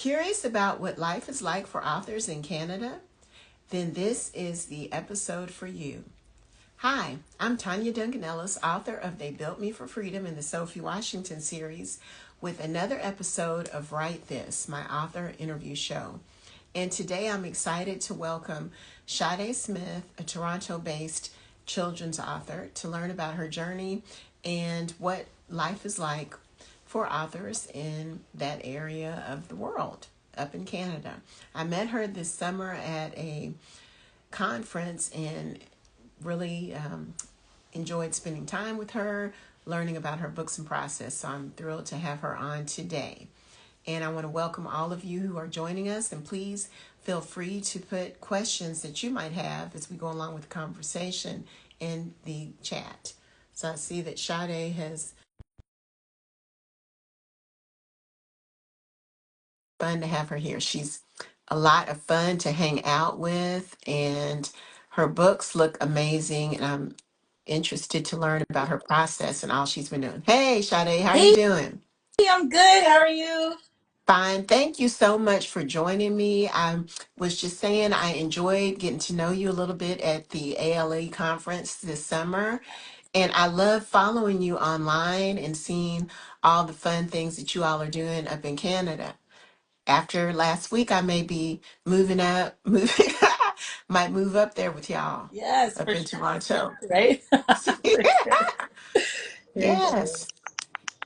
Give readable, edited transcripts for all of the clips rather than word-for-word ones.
Curious about what life is like for authors in Canada? Then this is the episode for you. Hi, I'm Tanya Duncan Ellis, author of They Built Me for Freedom in the Sophie Washington series, with another episode of Write This, my author interview show. And today I'm excited to welcome Sade Smith, a Toronto-based children's author, to learn about her journey and what life is like for authors in that area of the world up in Canada. I met her this summer at a conference and really enjoyed spending time with her, learning about her books and process. So I'm thrilled to have her on today. And I want to welcome all of you who are joining us, and please feel free to put questions that you might have as we go along with the conversation in the chat. So I see that Sade has fun to have her here. She's a lot of fun to hang out with, and her books look amazing. And I'm interested to learn about her process and all she's been doing. Hey, Sade, how are you Hey, doing? I'm good. How are you? Fine. Thank you so much for joining me. I was just saying I enjoyed getting to know you a little bit at the ALE conference this summer. And I love following you online and seeing all the fun things that you all are doing up in Canada. After last week, I may be might move up there with y'all Yes, up for in sure. Toronto. Right? For sure. Very good. Yes.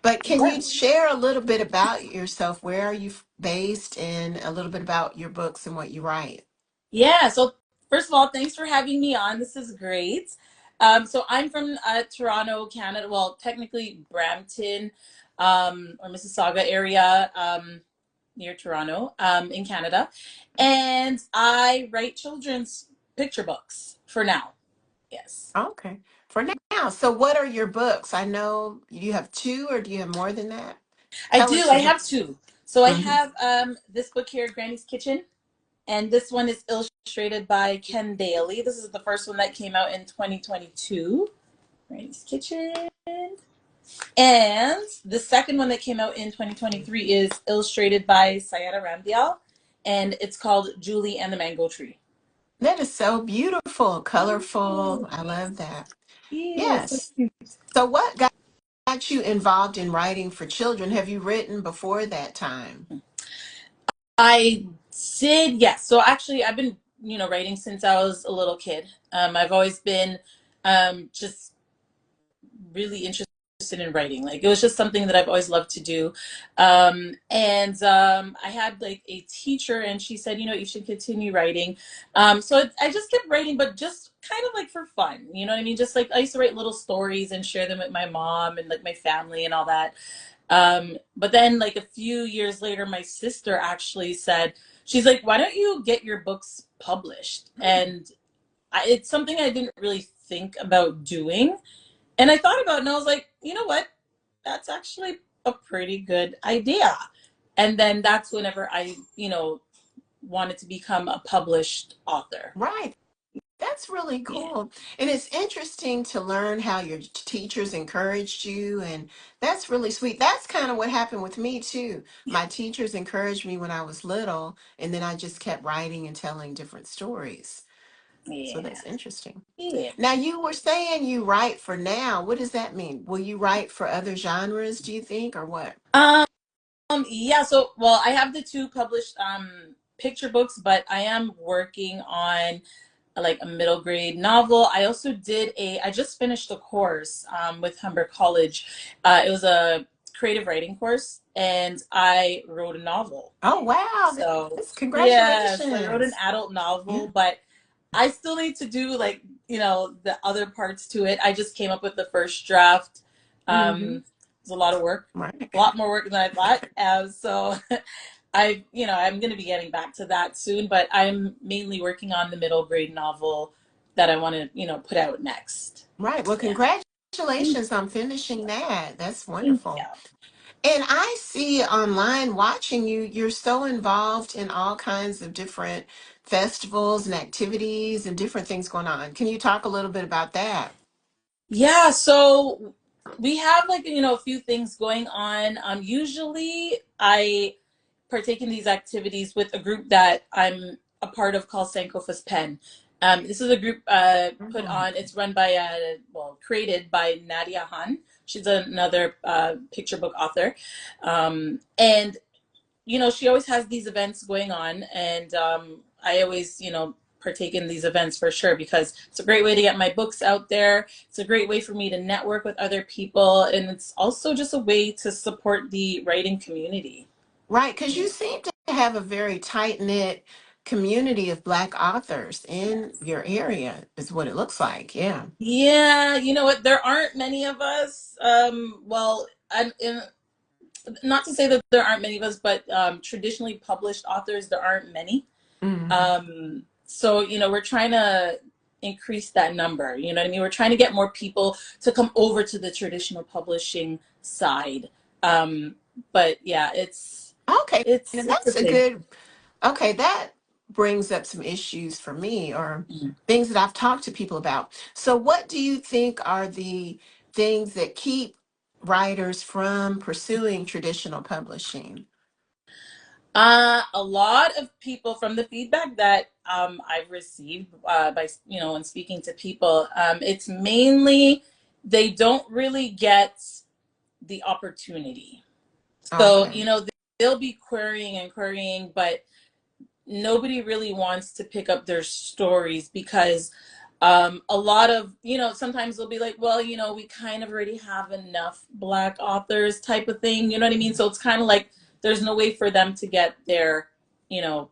But can Yeah. you share a little bit about yourself? Where are you based, and a little bit about your books and what you write? Yeah. So first of all, thanks for having me on. This is great. So I'm from Toronto, Canada. Well, technically Brampton, or Mississauga area, near Toronto, in Canada, and I write children's picture books for now. Yes. Okay. For now. So what are your books? I know you have two, or do you have more than that? I Tell do. us I a have bit. two. So I Mhm. have this book here, Granny's Kitchen. And this one is illustrated by Ken Daly. This is the first one that came out in 2022. Granny's Kitchen. And the second one that came out in 2023 is illustrated by Sayada Ramdial. And it's called Julie and the Mango Tree. That is so beautiful, Yes. colorful. I love that. Yes. Yes. So what got you involved in writing for children? Have you written before that time? I did, yes. So actually, I've been, writing since I was a little kid. I've always been just really interested in writing. Like it was just something that I've always loved to do. And I had like a teacher, and she said, you should continue writing. So I just kept writing, but just kind of like for fun. You know what I mean? Just like I used to write little stories and share them with my mom and like my family and all that. But then like a few years later, my sister actually said, she's like, why don't you get your books published? And it's something I didn't really think about doing, and I thought about it, and I was like, you know what? That's actually a pretty good idea. And then that's whenever I, wanted to become a published author. Right. That's really Yeah. cool. And it's interesting to learn how your teachers encouraged you. And that's really sweet. That's kind of what happened with me, too. My teachers encouraged me when I was little, and then I just kept writing and telling different stories. So Yeah. that's interesting. Yeah. Now, you were saying you write for now. What does that mean? Will you write for other genres, do you think, or what? Um, yeah, so well, I have the two published picture books, but I am working on like a middle grade novel. I just finished a course with Humber College. It was a creative writing course, and I wrote a novel. Oh, wow. So That's yes, I wrote an congratulations. adult Yeah. novel, but I still need to do like, the other parts to it. I just came up with the first draft. Hmm. It's a lot of work, Right. a lot more work than I thought. So I'm going to be getting back to that soon, but I'm mainly working on the middle grade novel that I want to, put out next. Right. Well, Yeah. congratulations on finishing that. That's Thank you. wonderful. And I see online watching you, you're so involved in all kinds of different festivals and activities and different things going on. Can you talk a little bit about that? Yeah, so we have like, a few things going on. Usually I partake in these activities with a group that I'm a part of called Sankofa's Pen. This is a group put Mm. on. It's run by created by Nadia Han. She's another picture book author, and she always has these events going on, and I always, partake in these events for sure because it's a great way to get my books out there. It's a great way for me to network with other people, and it's also just a way to support the writing community. Right, because you Yeah. seem to have a very tight-knit community of Black authors in your area, is what it looks like. Yeah. Yeah, you know what? There aren't many of us. Not to say that there aren't many of us, but traditionally published authors, there aren't many. Mm. So, we're trying to increase that number. You know what I mean? We're trying to get more people to come over to the traditional publishing side. Um, but yeah, Okay, now it's a that's a thing. good. Okay, that brings up some issues for me or Mm. things that I've talked to people about. So, what do you think are the things that keep writers from pursuing traditional publishing? A lot of people from the feedback that I've received by, when speaking to people, it's mainly they don't really get the opportunity. So, Okay. they'll be querying and querying, but nobody really wants to pick up their stories because a lot of, sometimes they'll be like, well, we kind of already have enough Black authors type of thing. You know what I mean? So it's kind of like there's no way for them to get their, you know,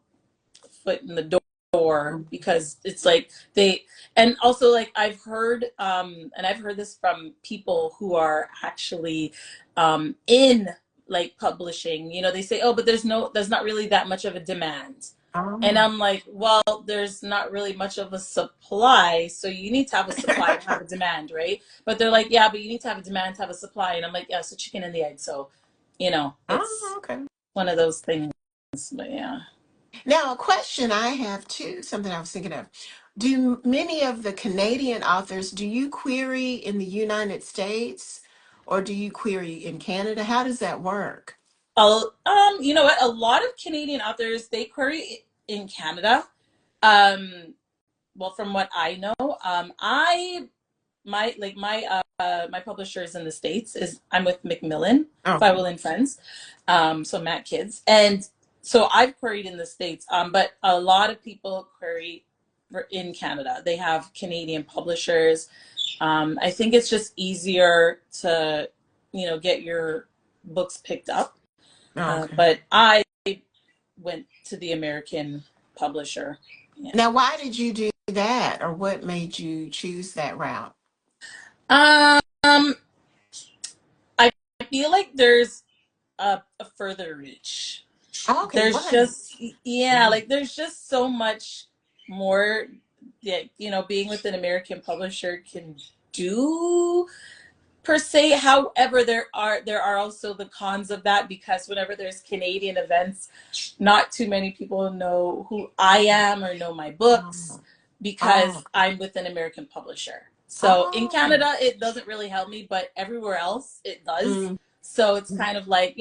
foot in the door because it's like they, and also like I've heard, and I've heard this from people who are actually in like publishing, they say, oh, but there's not really that much of a demand. And Oh. I'm like, well, there's not really much of a supply, so you need to have a supply to have a demand, right? But they're like, yeah, but you need to have a demand to have a supply. And I'm like, yeah, it's a chicken and the egg. So, Oh, it's okay. one of those things. But yeah. Now, a question I have too, something I was thinking of. Do many of the Canadian authors, do you query in the United States or do you query in Canada? How does that work? You know what? A lot of Canadian authors they query in Canada. Um, well, from what I know, I my publisher is in the States. Is I'm with Macmillan, Okay. Firewall and Friends, so Matt Kids, and so I've queried in the States. But a lot of people query in Canada. They have Canadian publishers. I think it's just easier to, get your books picked up. Okay. But I went to the American publisher. Yeah. Now, why did you do that or what made you choose that route? Um, I feel like there's a further reach. Okay, There's why? just, yeah, like there's just so much more that, being with an American publisher can do per se. However, there are also the cons of that because whenever there's Canadian events, not too many people know who I am or know my books Oh, oh, because I'm with an American publisher. So in oh. Canada, it doesn't really help me, but everywhere else it does. Mm, So it's kind of like,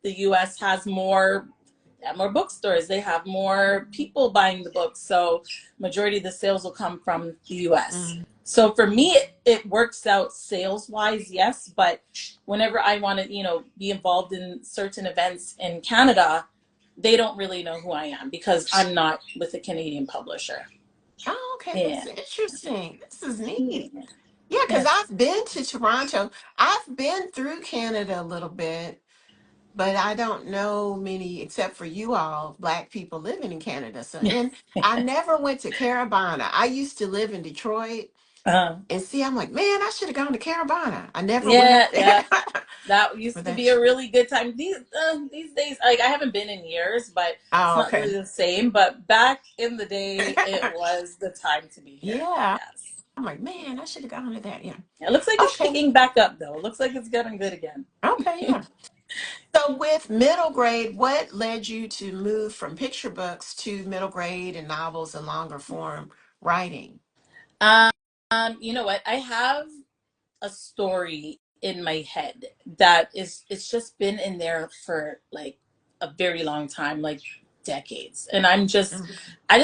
the US has more bookstores. They have more people buying the books. So majority of the sales will come from the US. mm, So for me, it works out sales wise, yes. But whenever I want to, be involved in certain events in Canada, they don't really know who I am because I'm not with a Canadian publisher. oh, okay, Yeah. that's interesting. This is neat. Yeah. Yeah, because Yes. I've been to Toronto. I've been through Canada a little bit, but I don't know many, except for you all, Black people living in Canada. So, and I never went to Carabana. I used to live in Detroit, uh, and see, I'm like, man, I should have gone to Carabana. I never went yeah. up Yeah. there. That But used to be that's, a really good time. These days, like I haven't been in years, but it's oh, not okay. really the same. But back in the day, it was the time to be here. Yeah. Yes. I'm like, man, I should have gone to that. Yeah. It looks like it's Okay. picking back up though. It looks like it's getting good again. Okay. Yeah. So with middle grade, what led you to move from picture books to middle grade and novels and longer form writing? Um, you know what? I have a story in my head that it's just been in there for like a very long time, like decades. And I Okay. just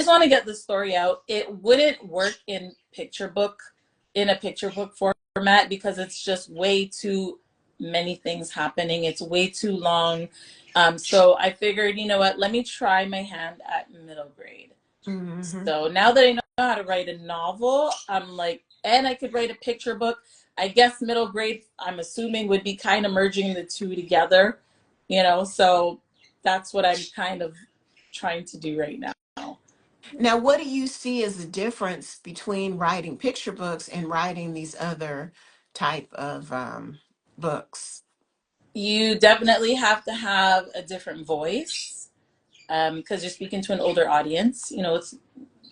want to get the story out. It wouldn't work in a picture book format because it's just way too many things happening. It's way too long. So I figured, you know what, let me try my hand at middle grade. Mm-hmm. So now that I know how to write a novel, I'm like, and I could write a picture book. I guess middle grade, I'm assuming, would be kind of merging the two together, so that's what I'm kind of trying to do right now. Now, what do you see as the difference between writing picture books and writing these other type of books? You definitely have to have a different voice because you're speaking to an older audience. It's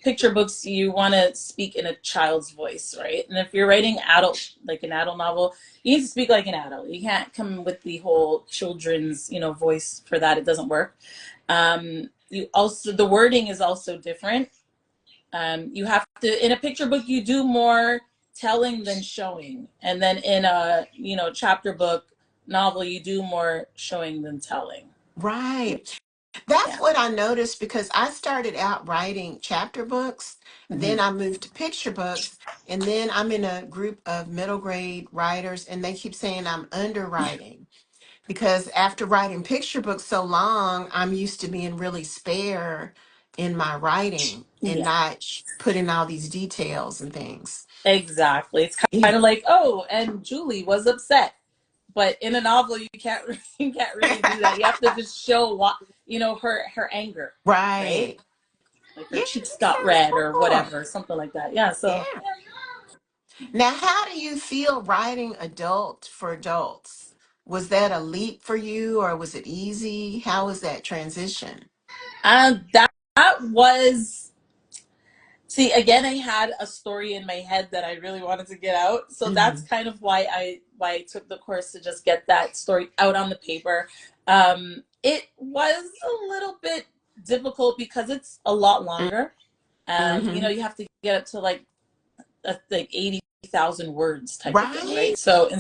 picture books, you want to speak in a child's voice, right? And if you're writing adult, like an adult novel, you need to speak like an adult. You can't come with the whole children's, voice for that. It doesn't work. You also, the wording is also different. You have to, in a picture book, you do more telling than showing. And then in a, chapter book novel, you do more showing than telling. Right. That's Yeah. what I noticed because I started out writing chapter books, Hmm. then I moved to picture books, and then I'm in a group of middle grade writers, and they keep saying I'm underwriting because after writing picture books so long, I'm used to being really spare in my writing and Yeah. not putting all these details and things. Exactly. It's kind Yeah. of like, oh, and Julie was upset. But in a novel, you can't you can't really do that. You have to just show what her anger, right? Right. Like her Yeah, cheeks that got sounds red or cool. whatever, something like that. Yeah. So Yeah. Now, how do you feel writing adult for adults? Was that a leap for you or was it easy? How was that transition? that was, see, again, I had a story in my head that I really wanted to get out. So that's Hmm. kind of why I took the course to just get that story out on the paper. It was a little bit difficult because it's a lot longer. Hmm. You have to get up to like 80,000 words type of thing, right? Right? So Yeah.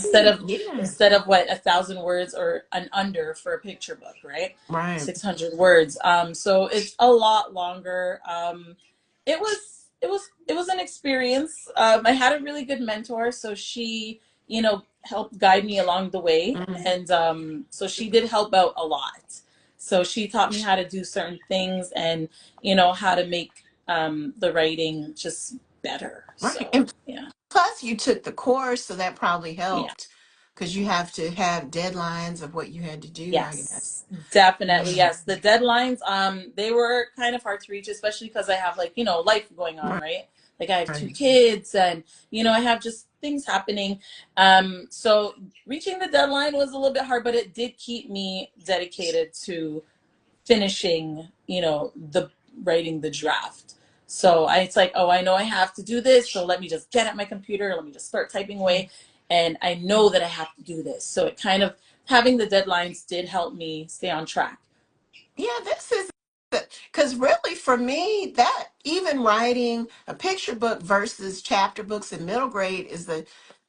instead of what 1,000 words or an under for a picture book, right? Right. 600 words. So it's a lot longer. It was an experience. I had a really good mentor, so she helped guide me along the way, Hmm. and so she did help out a lot. So she taught me how to do certain things and how to make the writing just better. Right. So And yeah. plus, you took the course, so that probably Yeah. helped because you have to have deadlines of what you had to do, I guess. Yes, definitely. Yeah. Yes. The deadlines, they were kind of hard to reach, especially because I have life going on, Right. right? Like I have two Right. kids and, I have just things happening. So reaching the deadline was a little bit hard, but it did keep me dedicated to finishing, the writing the draft. So it's like, oh, I know I have to do this. So let me just get at my computer. Let me just start typing away. And I know that I have to do this. So it kind of, having the deadlines did help me stay on track. Yeah, this is because really for me, that even writing a picture book versus chapter books in middle grade is a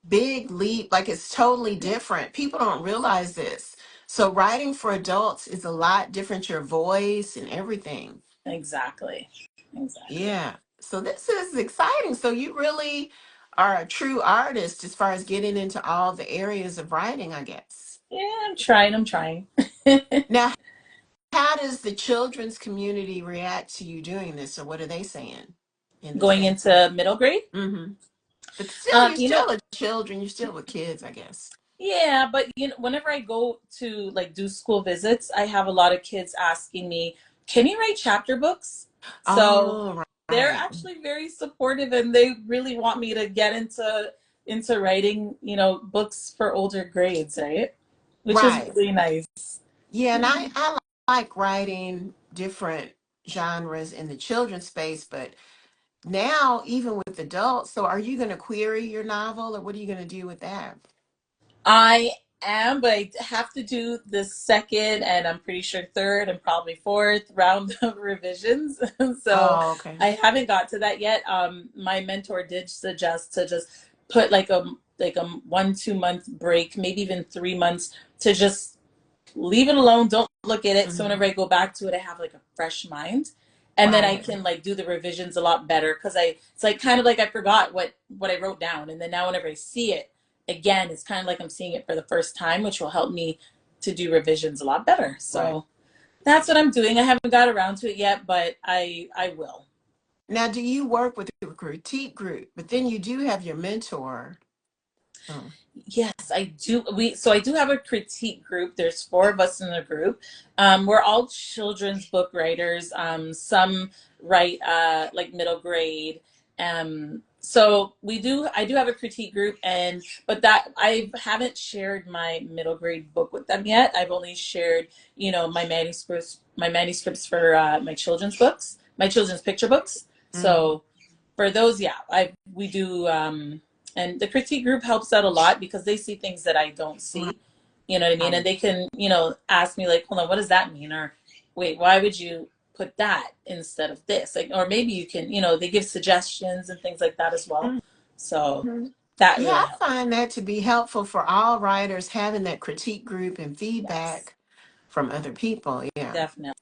big leap. Like it's totally different. People don't realize this. So writing for adults is a lot different, your voice and everything. Exactly. Exactly. Yeah. So this is exciting. So you really are a true artist as far as getting into all the areas of writing, I guess. Yeah, I'm trying. I'm trying. Now, how does the children's community react to you doing this, or what are they saying in the Going same? into middle grade. Mm-hmm. But still, Um, you're you know, still a children. You're still with kids, I guess. Yeah, but whenever I go to do school visits, I have a lot of kids asking me, "Can you write chapter books?" So Oh, they're right, actually very supportive, and they really want me to get into writing, books for older grades, right? Which is right. really nice. Yeah, and Yeah. I like writing different genres in the children's space, but now even with adults. So, are you going to query your novel, or what are you going to do with that? I am, but I have to do the second and I'm pretty sure third and probably fourth round of revisions. So Oh, okay. I haven't got to that yet. My mentor did suggest to just put like a 1-2 month break, maybe even 3 months to just leave it alone, don't look at it. So whenever Mhm. I go back to it, I have like a fresh mind. And then I Right. can like do the revisions a lot better because I it's like kind of like I forgot what I wrote down. And then now whenever I see it again, it's kind of like I'm seeing it for the first time, which will help me to do revisions a lot better. Right. So that's what I'm doing. I haven't got around to it yet, but I will. Now, do you work with a critique group? But then you do have your mentor. Oh. Yes, I do. I do have a critique group. There's four of us in the group. We're all children's book writers. Some write like middle grade. So I do have a critique group, and but that I haven't shared my middle grade book with them yet. I've only shared, my manuscripts for my children's books, my children's picture books. Mhm. So for those, yeah, I we do. And the critique group helps out a lot because they see things that I don't see. You know what I mean? And Right. they can, ask me like, hold on, what does that mean? Or wait, why would you put that instead of this? Like, or maybe you can, they give suggestions and things like that as well. So Mhm. that Yeah, really I helps. find that to be helpful for all writers having that critique group and Yes, feedback from other people. Yeah. definitely.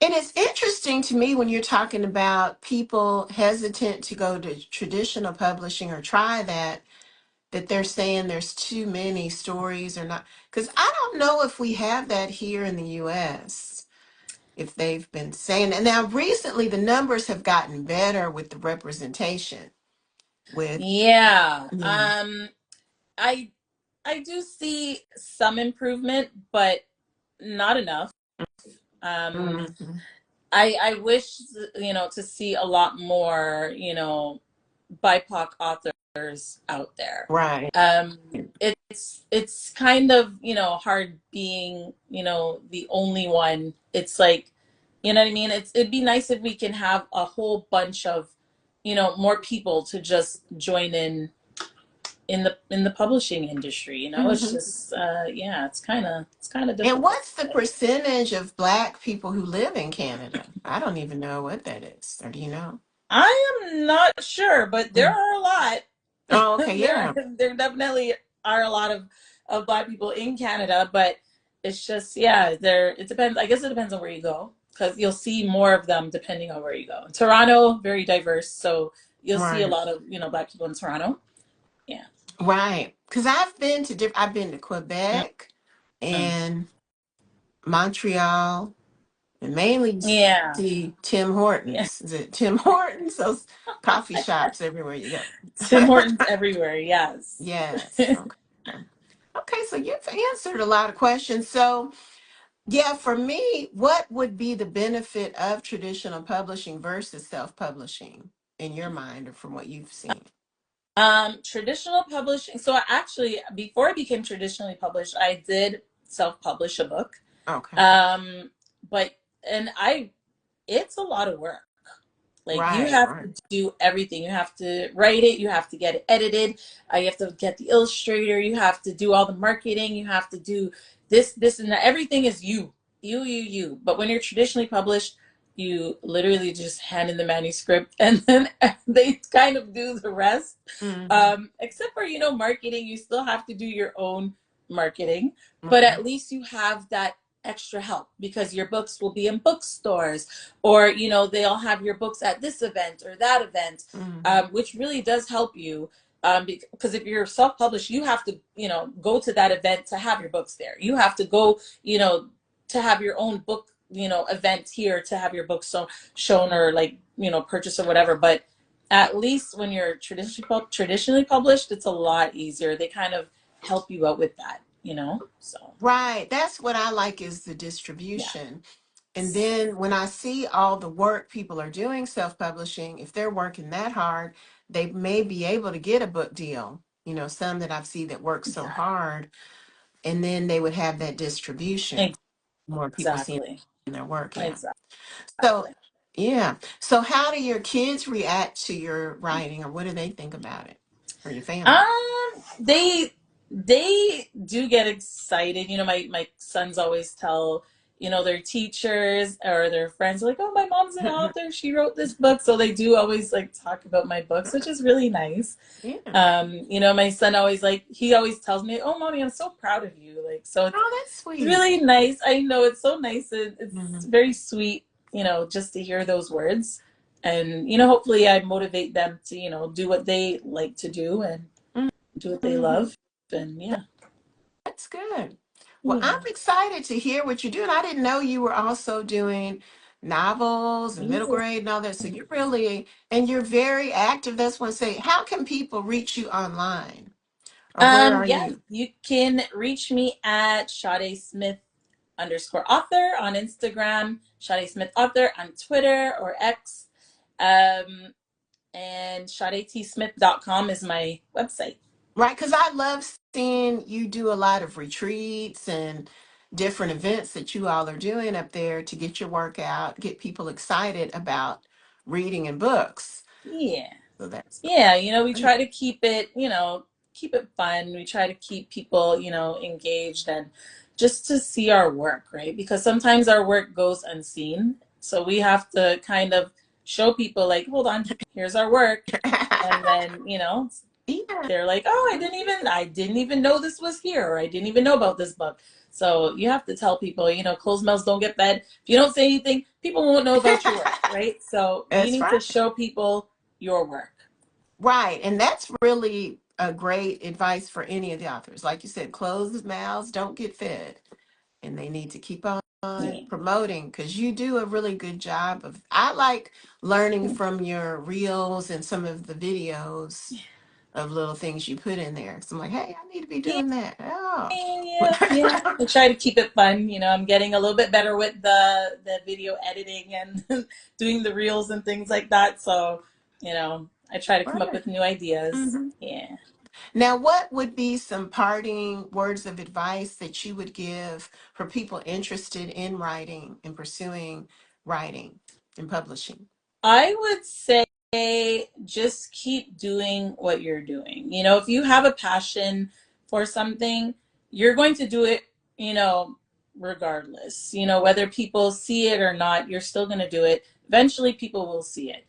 And it's interesting to me when you're talking about people hesitant to go to traditional publishing or try that they're saying there's too many stories or not. Because I don't know if we have that here in the US, if they've been saying. And now recently the numbers have gotten better with the representation with, Yeah. yeah. I I do see some improvement, but not enough. Um, Mhm. I wish, to see a lot more, BIPOC authors out there. Right. It's kind of, hard being, the only one. It's like, you know what I mean? It'd be nice if we can have a whole bunch of, more people to just join in the publishing industry. It's Mhm. just yeah, it's kind of And difficult. what's the percentage of Black people who live in Canada? I don't even know what that is. Or do you know? I am not sure, but there Mm. are a lot. Oh, okay. there Yeah. there definitely are a lot of Black people in Canada, but it's just, yeah, it depends. I guess it depends on where you go because you'll see more of them depending on where you go. Toronto, very diverse, so you'll see a Right. lot of, Black people in Toronto. Yeah. Right. Because I've been to Quebec Mm. and Montreal and mainly Yeah. see Tim Yeah. Hortons. Is it Tim Hortons? Those coffee shops everywhere you go. Tim Hortons everywhere. Yes. Yes. Okay. Okay. So you've answered a lot of questions. So, yeah, for me, what would be the benefit of traditional publishing versus self-publishing in your mind or from what you've seen? Traditional publishing. So actually, before I became traditionally published, I did self-publish a book. Okay. Um, but and I it's a lot of work. Like you Right. have Right. to do everything. You have to write it. You have to get it edited. You have to get the illustrator. You have to do all the marketing. You have to do this, and that. Everything is you. But when you're traditionally published, you literally just hand in the manuscript, and then they kind of do the rest. Hmm. Except for marketing, you still have to do your own marketing. But Right. at least you have that extra help because your books will be in bookstores, or they'll have your books at this event or that event, Hmm. which really does help you, because if you're self-published, you have to go to that event to have your books there. You have to go, to have your own book, event here to have your books shown, or like purchased or whatever. But at least when you're traditionally published, it's a lot easier. They kind of help you out with that, so Right. That's what I like is the yeah. distribution. And then when I see all the work people are doing self-publishing, if they're working that hard, they may be able to get a book deal. Some that I've seen that work so Yeah, hard, and then they would have that distribution. More people seeing exactly. their work. Yeah. So, Exactly. yeah. So how do your kids react to your writing, or what do they think about it? Or your family? They do get excited. My sons always tell their teachers or their friends are like, oh, my mom's an author, she wrote this book. So they do always like talk about my books, which is really nice. Yeah. My son always he always tells me, oh, mommy, I'm so proud of you. Like, so Oh, that's it's sweet. really nice. I know it's so nice. It's Hmm. very sweet, just to hear those words. And, hopefully I motivate them to, do what they like to do and do what they Hmm. love. And yeah. That's good. Well, I'm Yeah. excited to hear what you're doing. I didn't know you were also doing novels and middle Yeah. grade and all that. So you're really, and you're very active. That's what I say. How can people reach you online? Or where are Yeah, you? you can reach me at Sade Smith _author on Instagram, Sade Smith author on Twitter or X. And SadeTSmith.com is my website. Right, because I love seeing you do a lot of retreats and different events that you all are doing up there to get your work out, get people excited about reading and books. Yeah. So that's Yeah, we great. try to keep it fun. We try to keep people, engaged and just to see our work, right? Because sometimes our work goes unseen. So we have to kind of show people like, hold on, here's our work. And then, Yeah. they're like, oh, I didn't even know this was here, or I didn't even know about this book. So you have to tell people, closed mouths don't get fed. If you don't say anything, people won't know about your work, right? So you That's need right. to show people your work. Right. And that's really a great advice for any of the authors. Like you said, closed mouths don't get fed. And they need to keep on Yeah. promoting because you do a really good job of. I like learning from your reels and some of the videos of little things you put in there. So I'm like, hey, I need to be Yeah, doing that. Oh. yeah. I try to keep it fun. I'm getting a little bit better with the video editing and doing the reels and things like that. So, I try to come up Right. with new ideas. Hmm. Yeah. Now, what would be some parting words of advice that you would give for people interested in writing and pursuing writing and publishing? I would say just keep doing what you're doing. If you have a passion for something, you're going to do it, regardless. Whether people see it or not, you're still going to do it. Eventually, people will see it.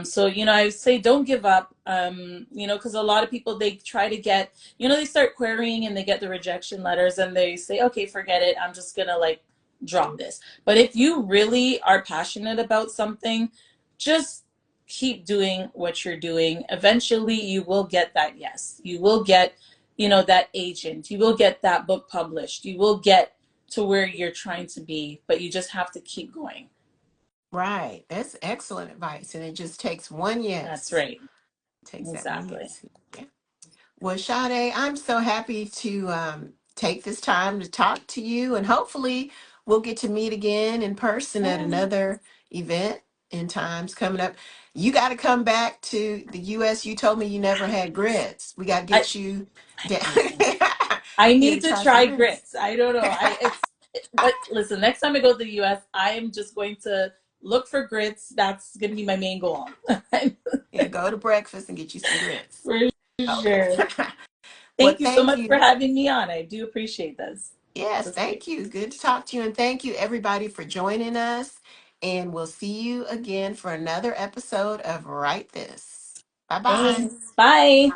So, I say don't give up, because a lot of people, they try to get, they start querying and they get the rejection letters and they say, okay, forget it. I'm just going to like drop this. But if you really are passionate about something, just keep doing what you're doing. Eventually, you will get that yes. You will get, that agent. You will get that book published. You will get to where you're trying to be, but you just have to keep going. Right. That's excellent advice. And it just takes one That's yes. right. Takes that one Exactly. yes. Yeah. Well, Sade, I'm so happy to take this time to talk to you, and hopefully we'll get to meet again in person at Yeah. another event in times coming up. You got to come back to the U.S. You told me you never had grits. We got to I get you down. yeah. I You got need to to try some try grits. grits. I don't know. But listen, next time I go to the US, I am just going to look for grits. That's going to be my main goal. Yeah, go to breakfast and get you some grits. For Okay. sure. Well, Thank you so thank much for you. having me on. I do appreciate this. Yes, This was great. thank you. Good to talk to you. And thank you, everybody, for joining us. And we'll see you again for another episode of Write This. Bye bye. Thanks. Bye.